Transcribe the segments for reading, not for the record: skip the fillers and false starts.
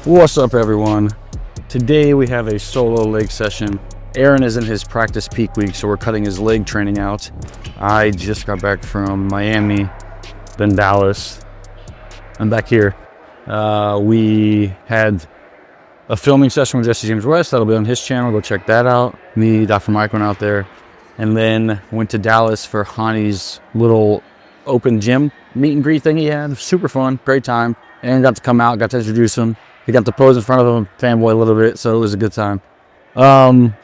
What's up, everyone? Today we have a solo leg session. Aaron is in his practice peak week, so we're cutting his leg training out. I just got back from Miami, then Dallas. I'm back here. We had a filming session with Jesse James West. That'll be on his channel. Go check that out. Me, Dr. Mike went out there. And then went to Dallas for Hani's little open gym meet and greet thing he had. Super fun, great time. Aaron got to come out, got to introduce him. He got to pose in front of him, fanboy a little bit, so it was a good time. I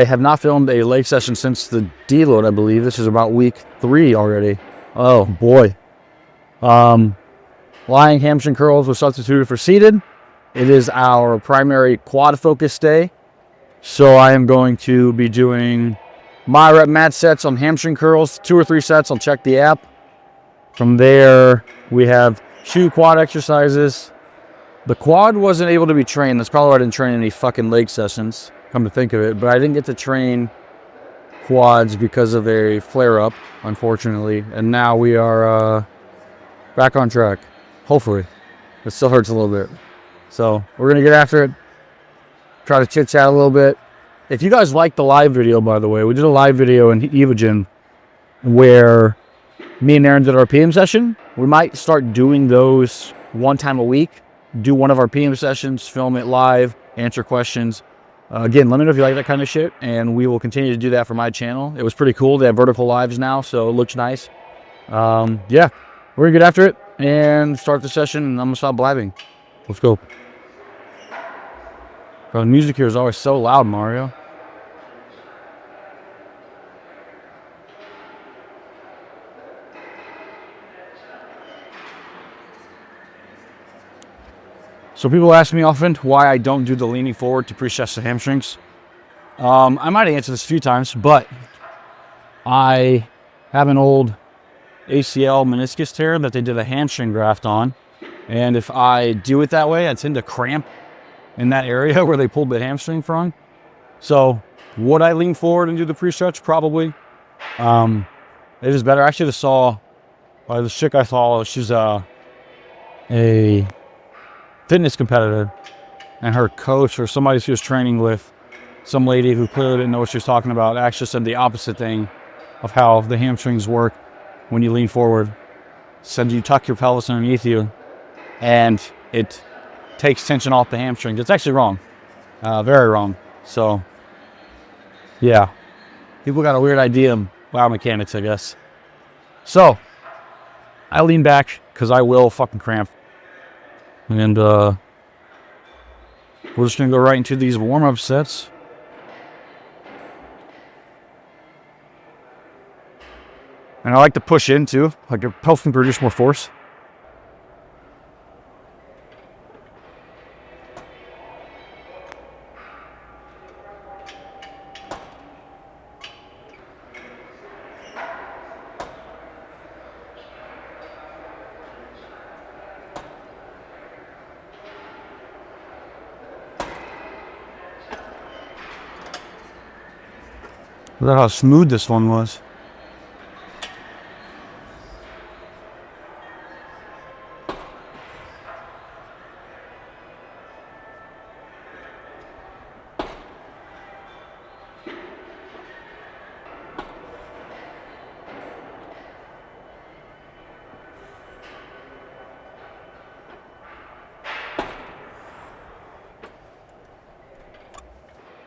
have not filmed a leg session since the deload, I believe. This is about week 3 already. Oh, boy. Lying hamstring curls were substituted for seated. It is our primary quad focus day. So I am going to be doing my rep mat sets on hamstring curls, 2 or 3 sets. I'll check the app. From there, we have shoe quad exercises. The quad wasn't able to be trained. That's probably why I didn't train any fucking leg sessions, come to think of it. But I didn't get to train quads because of a flare-up, unfortunately. And now we are back on track, hopefully. It still hurts a little bit. So we're going to get after it, try to chit-chat a little bit. If you guys like the live video, by the way, we did a live video in EVOGEN where me and Aaron did our PM session. We might start doing those one time a week. Do one of our PM sessions, film it live, answer questions. Again, let me know if you like that kind of shit, and we will continue to do that for my channel. It was pretty cool. They have vertical lives now, so it looks nice. Yeah, we're gonna get after it and start the session, and I'm gonna stop blabbing. Let's go. Bro, the music here is always so loud, Mario. So people ask me often why I don't do the leaning forward to pre-stretch the hamstrings. I might answer this a few times, but I have an old ACL meniscus tear that they did a hamstring graft on. And if I do it that way, I tend to cramp in that area where they pulled the hamstring from. So would I lean forward and do the pre-stretch? Probably. It is better. I actually just saw the chick I saw, she's a fitness competitor, and her coach or somebody she was training with, some lady who clearly didn't know what she was talking about, actually said the opposite thing of how the hamstrings work when you lean forward. Said you tuck your pelvis underneath you and it takes tension off the hamstrings. It's actually wrong, very wrong. So yeah, people got a weird idea of biomechanics, I guess. So I lean back because I will fucking cramp. And we're just going to go right into these warm-up sets. And I like to push in too, like it helps me produce more force. Look at how smooth this one was.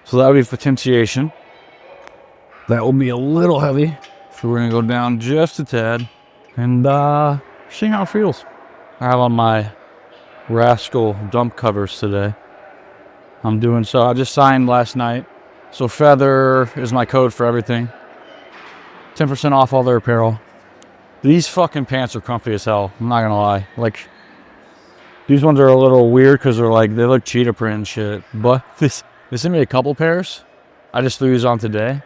So that would be potentiation. That will be a little heavy, so we're gonna go down just a tad and see how it feels. I have on my RASKOL dump covers today. I just signed last night. So Feather is my code for everything. 10% off all their apparel. These fucking pants are comfy as hell, I'm not gonna lie. Like, these ones are a little weird because they're like, they look cheetah print and shit. But they sent me a couple pairs. I just threw these on today.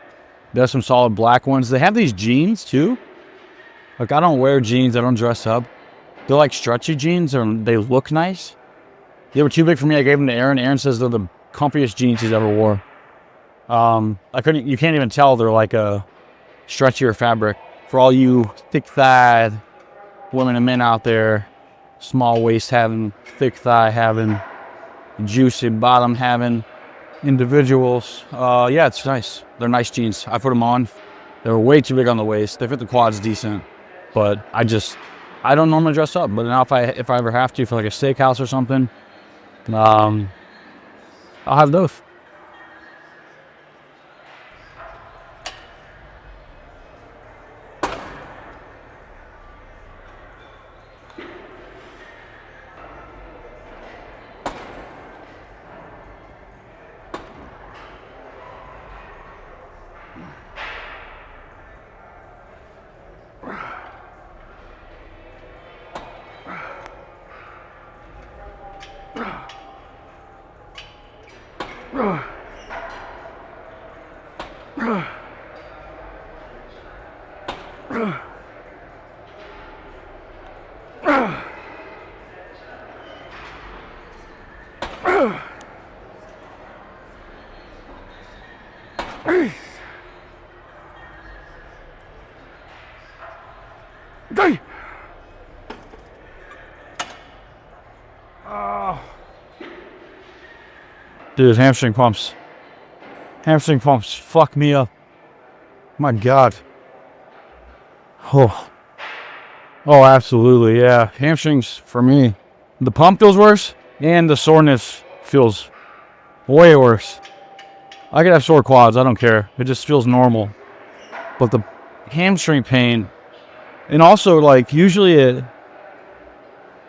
There's some solid black ones. They have these jeans too. Like, I don't wear jeans. I don't dress up. They're like stretchy jeans, and they look nice. They were too big for me. I gave them to Aaron. Aaron says they're the comfiest jeans he's ever wore. You can't even tell they're like a stretchier fabric. For all you thick-thighed women and men out there, small waist having, thick thigh having, juicy bottom having individuals. Yeah, it's nice. They're nice jeans. I put them on. They were way too big on the waist. They fit the quads decent, but I don't normally dress up. But now if I ever have to for like a steakhouse or something, I'll have those. Dude, hamstring pumps. Hamstring pumps fuck me up. My God. Oh, absolutely, yeah. Hamstrings for me. The pump feels worse, and the soreness feels way worse. I could have sore quads, I don't care. It just feels normal. But the hamstring pain, and also like usually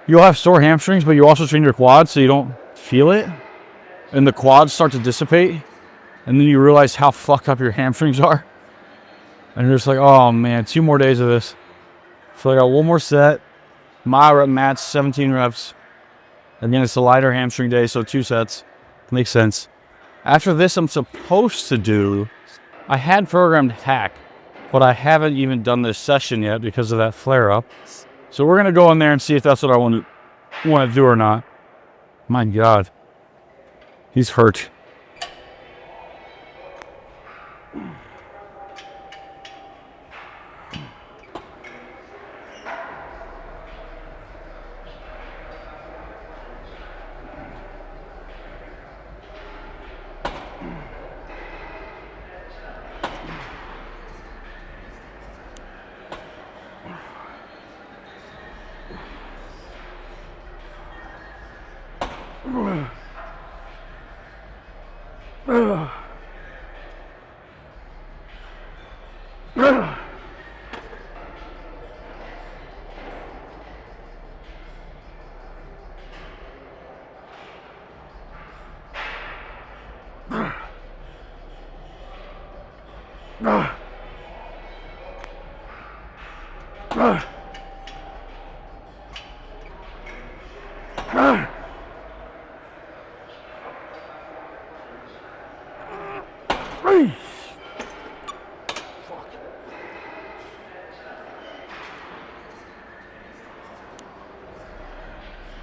you'll have sore hamstrings, but you also train your quads so you don't feel it. And the quads start to dissipate, and then you realize how fucked up your hamstrings are. And you're just like, oh man, 2 more days of this. So I got 1 more set, my rep max, 17 reps. And then it's a lighter hamstring day, so 2 sets. Makes sense. After this, I'm supposed to do, I had programmed hack, but I haven't even done this session yet because of that flare up. So we're gonna go in there and see if that's what I want to do or not. My God. He's hurt.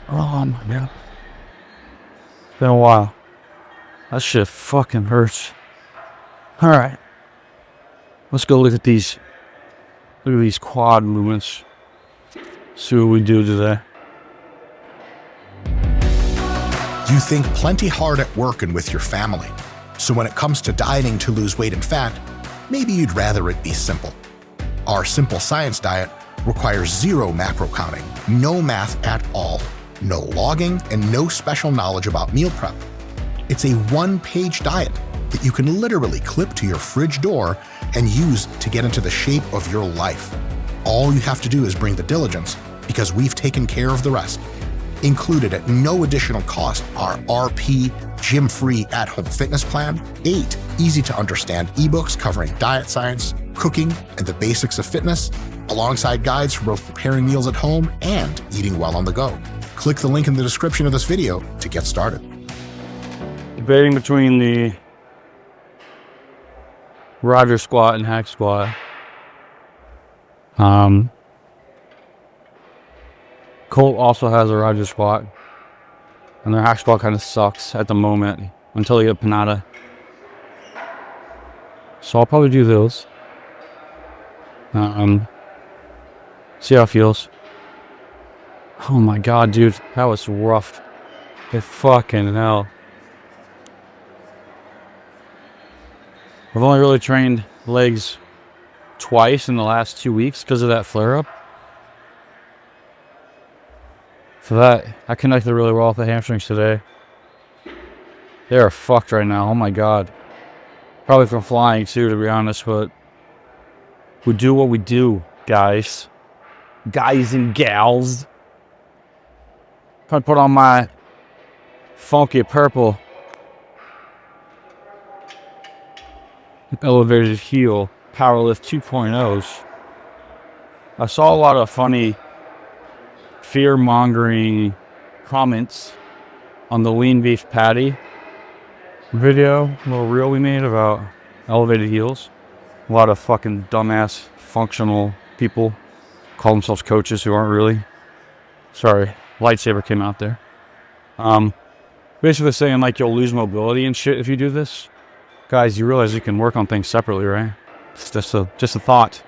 Oh my God. Been a while. That shit fucking hurts. Alright. Let's go look at these. Look at these quad movements. See what we do today. You think plenty hard at work and with your family. So when it comes to dieting to lose weight and fat, maybe you'd rather it be simple. Our Simple Science diet requires 0 macro counting, no math at all, no logging, and no special knowledge about meal prep. It's a 1-page diet that you can literally clip to your fridge door and use to get into the shape of your life. All you have to do is bring the diligence, because we've taken care of the rest. Included at no additional cost are RP gym-free at-home fitness plan, 8 easy-to-understand ebooks covering diet science, cooking, and the basics of fitness, alongside guides for both preparing meals at home and eating well on the go. Click the link in the description of this video to get started. Debating between the Roger squat and hack squat. Colt also has a Roger squat, and their hack squat kind of sucks at the moment until they get Panada. So I'll probably do those. See how it feels. Oh my god, dude. That was rough. It fucking hell. I've only really trained legs twice in the last 2 weeks because of that flare-up. So that, I connected really well with the hamstrings today. They are fucked right now. Oh my god. Probably from flying too, to be honest, but we do what we do, guys. Guys and gals. If I put on my funky purple elevated heel powerlift 2.0s, I saw a lot of funny fear-mongering comments on the lean beef patty video, little reel we made about elevated heels. A lot of fucking dumbass functional people call themselves coaches who aren't really. Sorry, lightsaber came out there. Basically saying like you'll lose mobility and shit if you do this. Guys, you realize you can work on things separately, right? It's just a thought.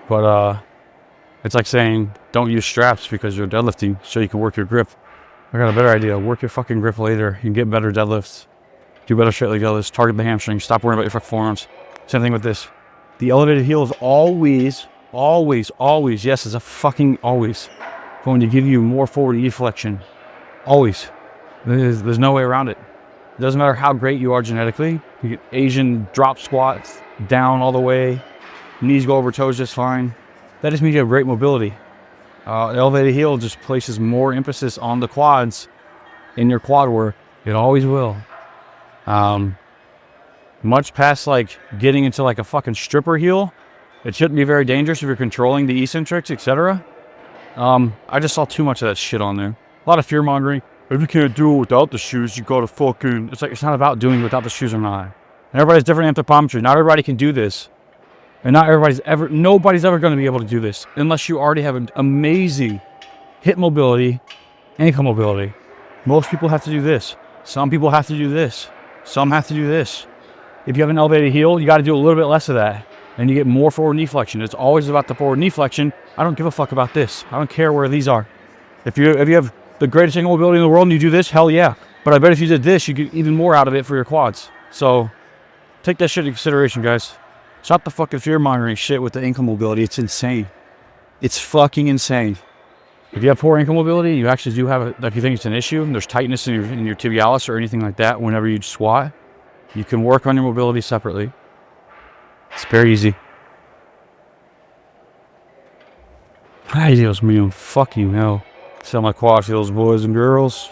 But it's like saying don't use straps because you're deadlifting so you can work your grip. I got a better idea. Work your fucking grip later. You can get better deadlifts. Do better straight leg deadlifts. Target the hamstring. Stop worrying about your forearms. Same thing with this. The elevated heel is always, yes, it's a fucking always going to give you more forward E flexion. Always. There's no way around it. It doesn't matter how great you are genetically. You get Asian drop squats down all the way. Knees go over toes just fine. That just means you have great mobility. The elevated heel just places more emphasis on the quads in your quad work. It always will. Much past like getting into like a fucking stripper heel, it shouldn't be very dangerous if you're controlling the eccentrics, etc. I just saw too much of that shit on there. A lot of fear mongering. If you can't do it without the shoes, you gotta fucking... It's like, it's not about doing it without the shoes or not. And everybody's different anthropometry. Not everybody can do this. And nobody's ever going to be able to do this unless you already have an amazing hip mobility, ankle mobility. Most people have to do this. Some people have to do this. Some have to do this. If you have an elevated heel, you got to do a little bit less of that. And you get more forward knee flexion. It's always about the forward knee flexion. I don't give a fuck about this. I don't care where these are. If you have the greatest ankle mobility in the world and you do this, hell yeah. But I bet if you did this, you get even more out of it for your quads. So take that shit into consideration, guys. Stop the fucking fear-mongering shit with the ankle mobility. It's insane. It's fucking insane. If you have poor ankle mobility, you actually do have it. If you think it's an issue, and there's tightness in your tibialis or anything like that whenever you squat, you can work on your mobility separately. It's very easy. Ay, Dios mío. Fuck you, hell. Sell my quad heels, boys and girls.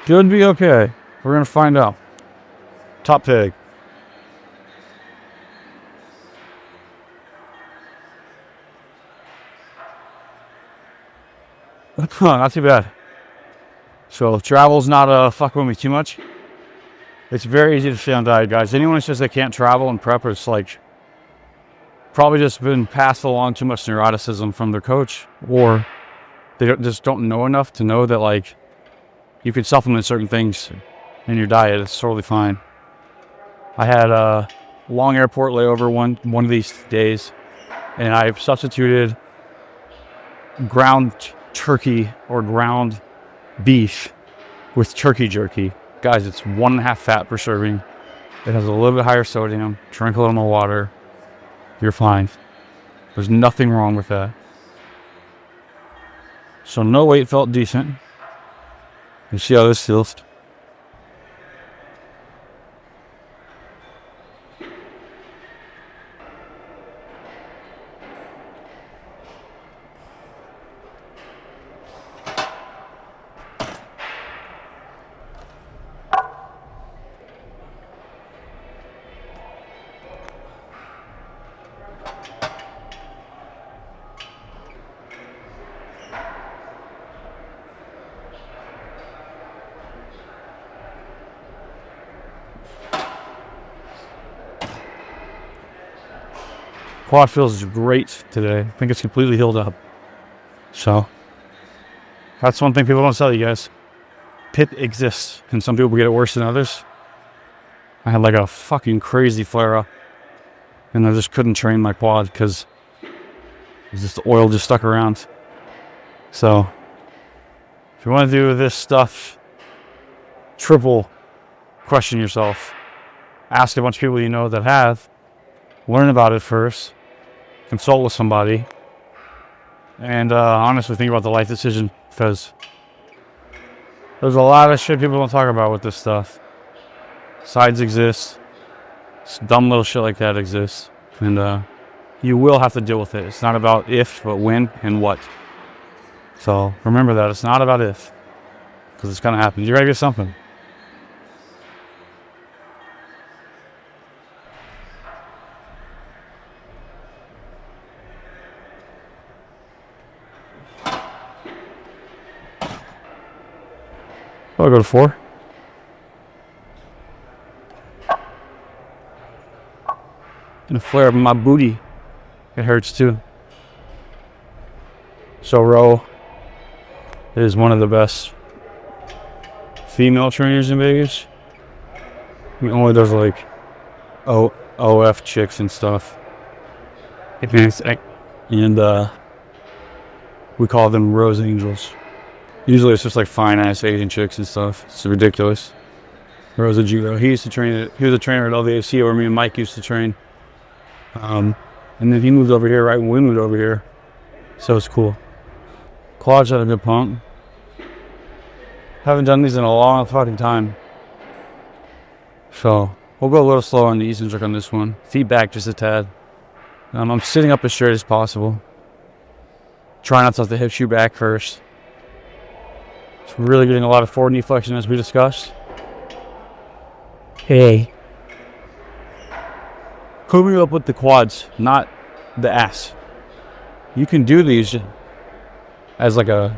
Should be okay. We're gonna find out. Top pig. Not too bad. So travel's not fucking with me too much. It's very easy to stay on diet, guys. Anyone who says they can't travel and prep, it's like probably just been passed along too much neuroticism from their coach, or they just don't know enough to know that like you can supplement certain things in your diet. It's totally fine. I had a long airport layover one of these days, and I've substituted ground turkey or ground beef with turkey jerky. Guys, it's 1.5 fat per serving. It has a little bit higher sodium. Drink a little more water. You're fine. There's nothing wrong with that. So no weight felt decent. You see how this feels? Quad feels great today. I think it's completely healed up. So, That's one thing people don't tell you guys. PIP exists, and some people get it worse than others. I had like a fucking crazy flare-up, and I just couldn't train my quad because the oil just stuck around. So, if you want to do this stuff, triple question yourself. Ask a bunch of people you know that have. Learn about it first. Consult with somebody. And honestly think about the life decision, because there's a lot of shit people don't talk about with this stuff. Sides exist. Dumb little shit like that exists. And you will have to deal with it. It's not about if, but when and what. So remember that. It's not about if. Because it's going to happen. You're going to get something. I'll go to 4. And a flare up in my booty. It hurts too. So Ro is one of the best female trainers in Vegas. He only does like OF chicks and stuff. And we call them Rose Angels. Usually it's just like fine ass Asian chicks and stuff. It's ridiculous. Rosa Judo. He used to train it. He was a trainer at LVAC where me and Mike used to train. And then he moved over here right when we moved over here. So it's cool. Quads had a good pump. Haven't done these in a long fucking time. So we'll go a little slow on the eccentric on this one. Feet back just a tad. I'm sitting up as straight as possible. Try not to let the hips shoot back first. So we're really getting a lot of forward knee flexion as we discussed. Hey. Coming up with the quads, not the ass. You can do these as like a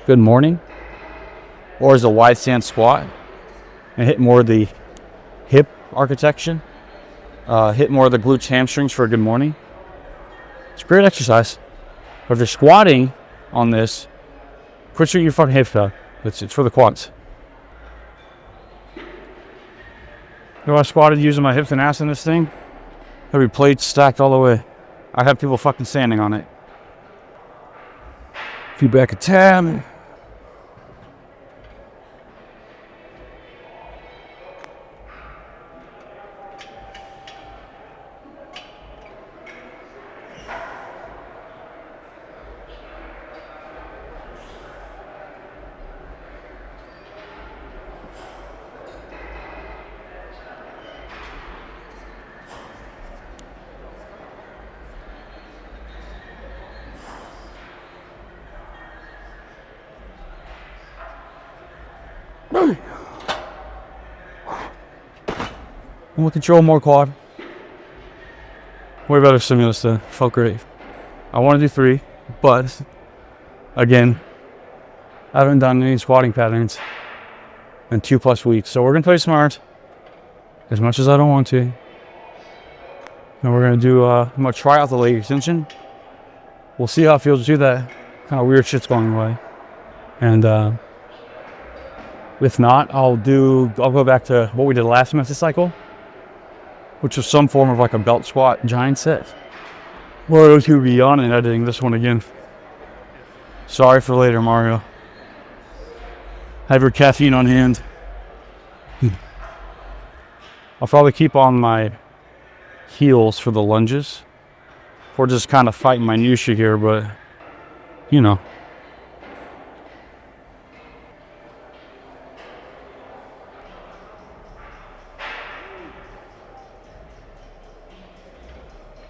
good morning or as a wide stance squat and hit more of the hip architecture. Hit more of the glutes, hamstrings for a good morning. It's a great exercise. But if you're squatting on this, quit shooting your fucking hips up. It's for the quads. You know, I squatted using my hips and ass in this thing. Every plate stacked all the way. I have people fucking standing on it. Feet back a tab. We'll control more quad. Way better stimulus then. Felt great. I want to do 3, but again, I haven't done any squatting patterns in 2+ weeks. So we're gonna play smart as much as I don't want to. And we're gonna do I'm gonna try out the leg extension. We'll see how it feels to do that. Kind of weird shit's going away. And if not, I'll go back to what we did last mesocycle, which was some form of like a belt squat giant set. Mario to be on and editing this one again. Sorry for later, Mario. Have your caffeine on hand. I'll probably keep on my heels for the lunges. Or just kind of fighting minutia here, but you know.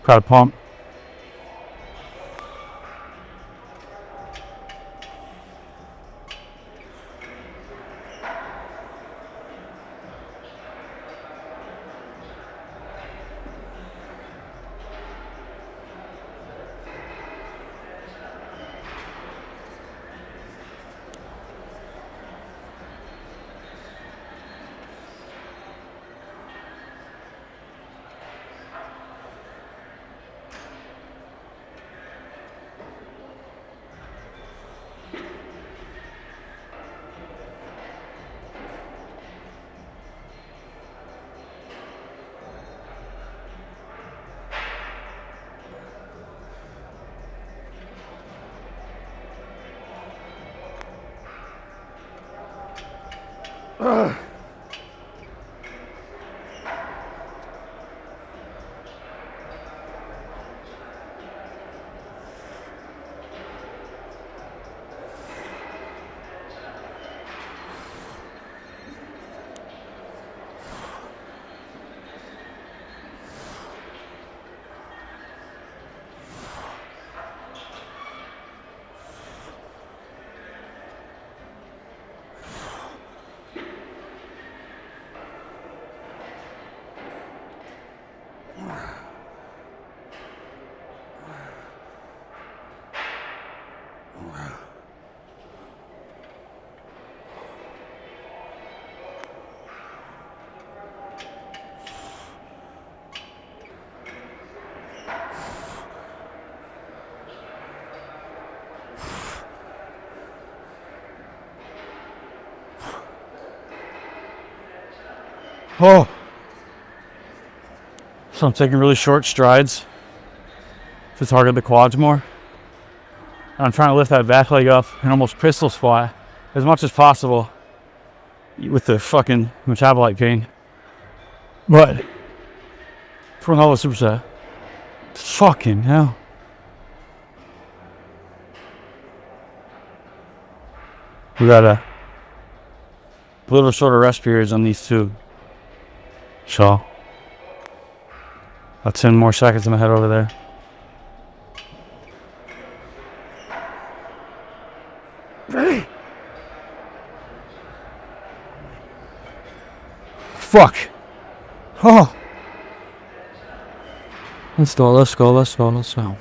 Got a pump. Oh, so I'm taking really short strides to target the quads more. I'm trying to lift that back leg up and almost pistol squat as much as possible with the fucking metabolite pain. But for another superset, fucking hell. We got a little shorter rest periods on these two. So, about 10 more seconds, I'm gonna head over there. Fuck. Oh. Let's go, let's go, let's go, let's go.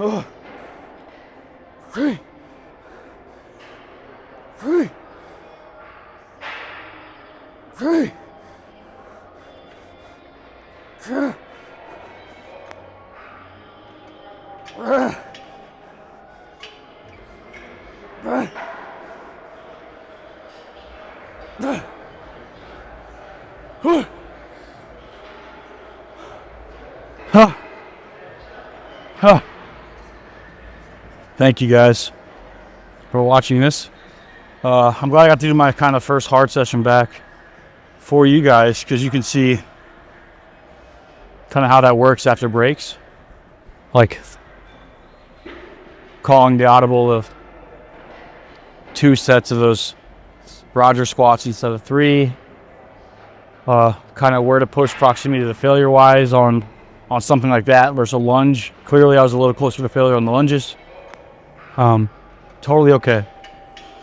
Oh. Free. Free. Free. Thank you guys for watching this. I'm glad I got to do my kind of first hard session back for you guys, because you can see kind of how that works after breaks. Like calling the audible of 2 sets of those Roger squats instead of 3. Kind of where to push proximity to failure wise on something like that versus a lunge. Clearly I was a little closer to failure on the lunges. Totally okay.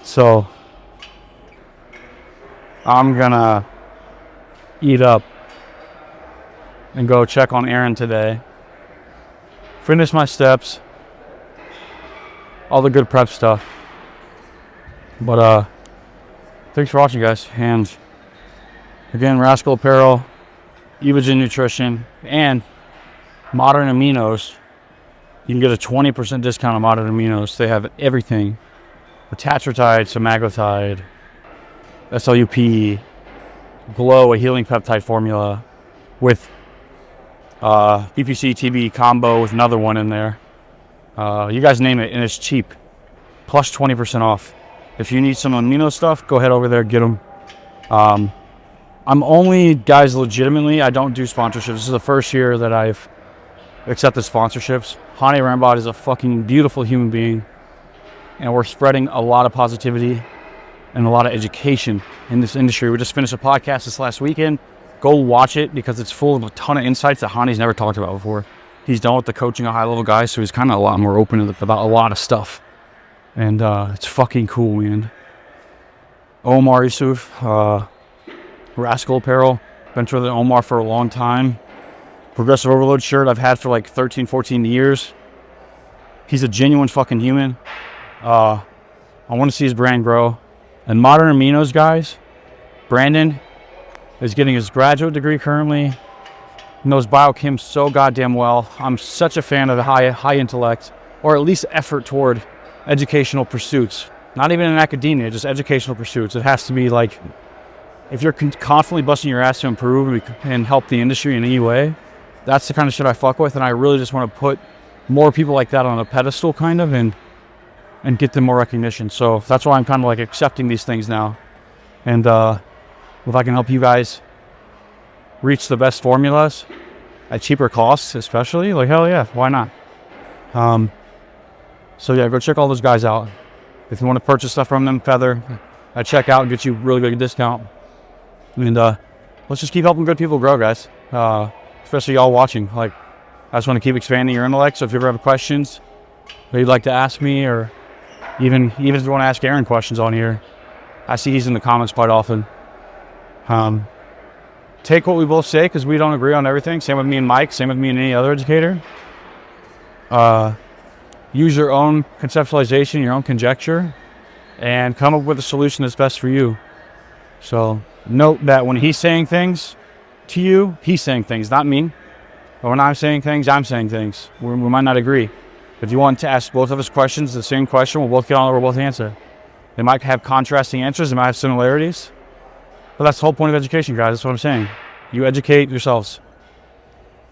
So I'm gonna eat up and go check on Aaron today. Finish my steps. All the good prep stuff. But thanks for watching, guys. And again, RASKOL Apparel, EVOGEN Nutrition, and Modern Aminos. You can get a 20% discount on Modern Aminos. They have everything. Attachritide, semaglutide, SLUP, Glow, a healing peptide formula with BPC TB combo with another one in there. You guys name it, and it's cheap. Plus 20% off. If you need some amino stuff, go ahead over there, get them. I'm only, guys, legitimately, I don't do sponsorships. This is the first year that I've accepted sponsorships. Hani Rambod is a fucking beautiful human being, and we're spreading a lot of positivity and a lot of education in this industry. We just finished a podcast this last weekend. Go watch it because it's full of a ton of insights that Hani's never talked about before. He's done with the coaching of high-level guys, so he's kind of a lot more open about a lot of stuff. And it's fucking cool, man. Omar Yusuf, RASKOL Apparel. Been with Omar for a long time. Progressive Overload shirt I've had for like 13, 14 years. He's a genuine fucking human. I want to see his brand grow. And Modern Aminos, guys, Brandon is getting his graduate degree currently. Knows biochem so goddamn well. I'm such a fan of the high intellect, or at least effort toward educational pursuits not even in academia, just educational pursuits. It has to be like, if you're constantly busting your ass to improve and help the industry in any way, that's the kind of shit I fuck with. And I really just want to put more people like that on a pedestal, kind of, and get them more recognition. So that's why I'm kind of like accepting these things now. And if I can help you guys reach the best formulas at cheaper costs, especially, like, hell yeah, why not? So yeah, go check all those guys out. If you want to purchase stuff from them, Feather, I check out and get you really good discount. And let's just keep helping good people grow, guys. Especially y'all watching. Like, I just want to keep expanding your intellect. So if you ever have questions that you'd like to ask me, or even if you want to ask Aaron questions on here, I see he's in the comments quite often. Take what we both say, because we don't agree on everything. Same with me and Mike. Same with me and any other educator. Use your own conceptualization, your own conjecture, and come up with a solution that's best for you. So note that when he's saying things to you, he's saying things, not me. But when I'm saying things, I'm saying things. We might not agree. If you want to ask both of us questions, the same question, we'll both get on it, we'll both answer. They might have contrasting answers, they might have similarities. But that's the whole point of education, guys. That's what I'm saying. You educate yourselves.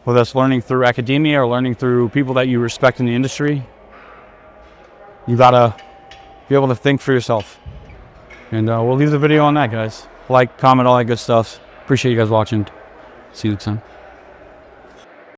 Whether that's learning through academia or learning through people that you respect in the industry, you gotta be able to think for yourself. And we'll leave the video on that, guys. Like, comment, all that good stuff. Appreciate you guys watching. See you next time.